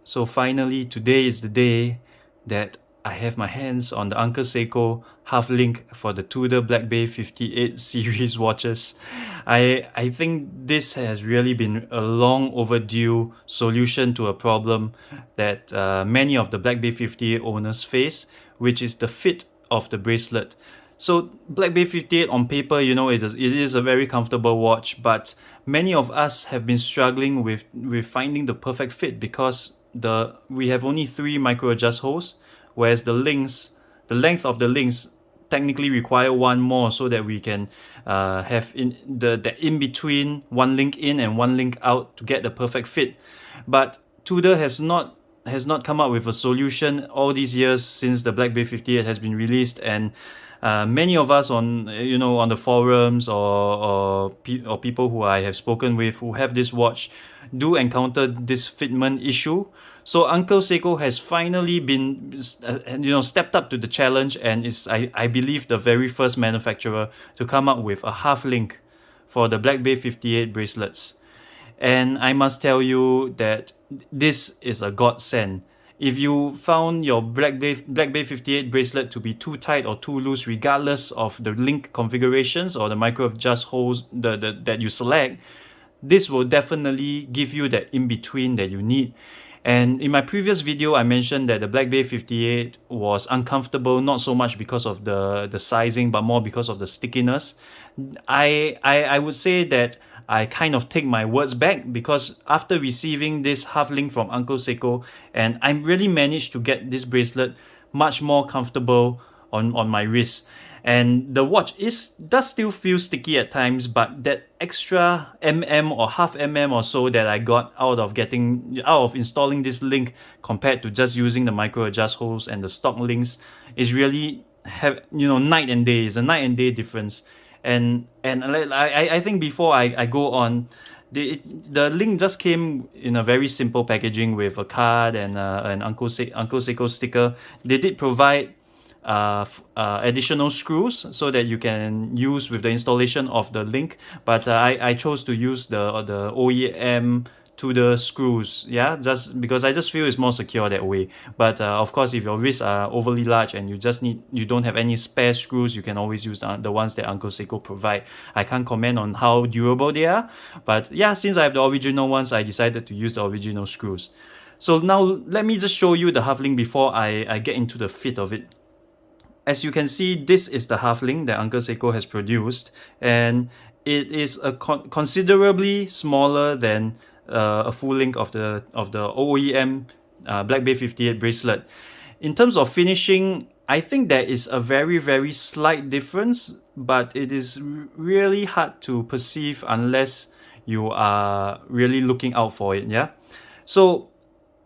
So finally, today is the day that I have my hands on the Uncle Seiko half link for the Tudor Black Bay 58 series watches. I think this has really been a long overdue solution to a problem that many of the Black Bay 58 owners face, which is the fit of the bracelet. So Black Bay 58 on paper, it is a very comfortable watch, but many of us have been struggling with finding the perfect fit because we have only 3 micro adjust holes, whereas the length of the links technically require one more so that we can have the in between, one link in and one link out to get the perfect fit. But Tudor has not come up with a solution all these years since the Black Bay 58 has been released, and many of us on on the forums or people who I have spoken with who have this watch do encounter this fitment issue. So Uncle Seiko has finally been stepped up to the challenge and is I believe the very first manufacturer to come up with a half link for the Black Bay 58 bracelets. And I must tell you that this is a godsend. If you found your Black Bay 58 bracelet to be too tight or too loose, regardless of the link configurations or the micro adjust holes that you select, this will definitely give you that in-between that you need. And in my previous video, I mentioned that the Black Bay 58 was uncomfortable, not so much because of the sizing, but more because of the stickiness. I would say that I kind of take my words back, because after receiving this half link from Uncle Seiko, and I really managed to get this bracelet much more comfortable on my wrist. And the watch does still feel sticky at times, but that extra or half or so that I got out of installing this link compared to just using the micro adjust holes and the stock links is really night and day. It's a night and day difference. And I think before I go on, the link just came in a very simple packaging with a card and an Uncle Seiko sticker. They did provide additional screws so that you can use with the installation of the link, but I chose to use the OEM Tudor screws, just because I just feel it's more secure that way. But of course, if your wrists are overly large and you don't have any spare screws, you can always use the ones that Uncle Seiko provide. I can't comment on how durable they are, but since I have the original ones, I decided to use the original screws. So now let me just show you the half link before I get into the fit of it. As you can see, this is the half link that Uncle Seiko has produced, and it is considerably smaller than a full link of the OEM Black Bay 58 bracelet. In terms of finishing, I think there is a very, very slight difference, but it is really hard to perceive unless you are really looking out for it. So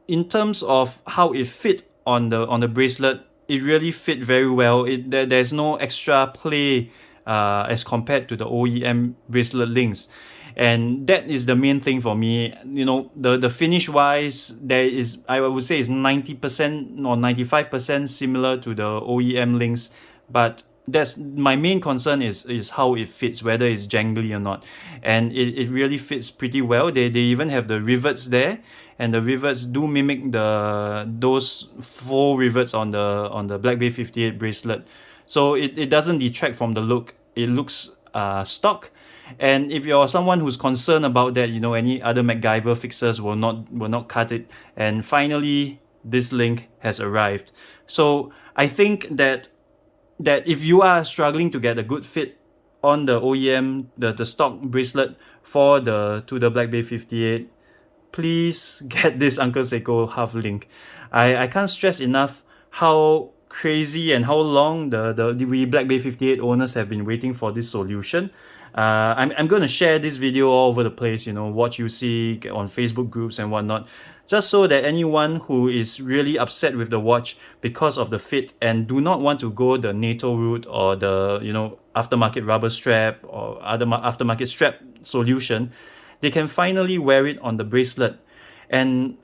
in terms of how it fit on the bracelet, it really fit very well. There's no extra play as compared to the OEM bracelet links. And that is the main thing for me. The finish wise, I would say is 90% or 95% similar to the OEM links, but that's my main concern is how it fits, whether it's jangly or not. And it really fits pretty well. They even have the rivets there, and the rivets do mimic those faux rivets on the Black Bay 58 bracelet. So it doesn't detract from the look. It looks stock. And if you're someone who's concerned about that, any other MacGyver fixers will not cut it. And finally, this link has arrived. So I think that if you are struggling to get a good fit on the OEM, the stock bracelet for the Black Bay 58, please get this Uncle Seiko half link. I can't stress enough how crazy and how long the Black Bay 58 owners have been waiting for this solution. I'm going to share this video all over the place, Watch You See on Facebook groups and whatnot, just so that anyone who is really upset with the watch because of the fit and do not want to go the NATO route or the aftermarket rubber strap or other aftermarket strap solution, they can finally wear it on the bracelet. And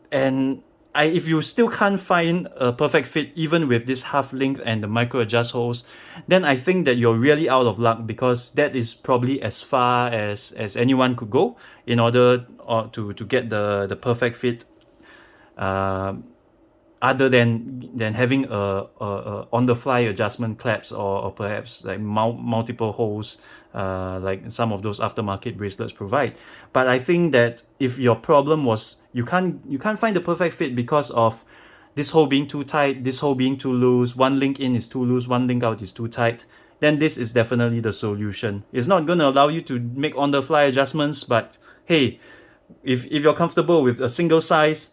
if you still can't find a perfect fit even with this half link and the micro adjust holes, then I think that you're really out of luck, because that is probably as far as anyone could go in order to get the perfect fit. other than having a on the fly adjustment clasps, or perhaps like multiple holes, like some of those aftermarket bracelets provide. But I think that if your problem was you can't find the perfect fit because of this hole being too tight, this hole being too loose, one link in is too loose, one link out is too tight, then this is definitely the solution. It's not going to allow you to make on the fly adjustments, but hey, if you're comfortable with a single size,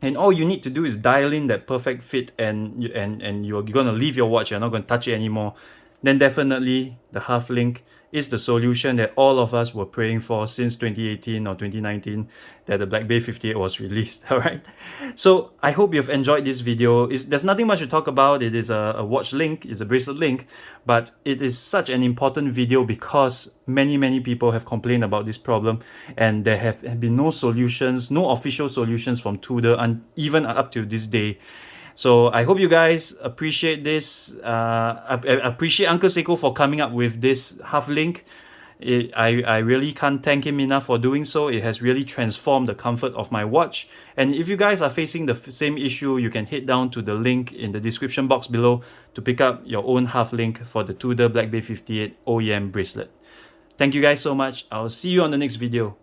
and all you need to do is dial in that perfect fit, and you're gonna leave your watch, you're not gonna touch it anymore, then definitely the half link is the solution that all of us were praying for since 2018 or 2019 that the Black Bay 58 was released. All right, so I hope you've enjoyed this video. There's nothing much to talk about. It is a watch link, it's a bracelet link, but it is such an important video because many people have complained about this problem, and there have been no solutions, no official solutions from Tudor, and even up to this day. So I hope you guys appreciate this. I appreciate Uncle Seiko for coming up with this half link. I really can't thank him enough for doing so. It has really transformed the comfort of my watch. And if you guys are facing the same issue, you can head down to the link in the description box below to pick up your own half link for the Tudor Black Bay 58 OEM bracelet. Thank you guys so much. I'll see you on the next video.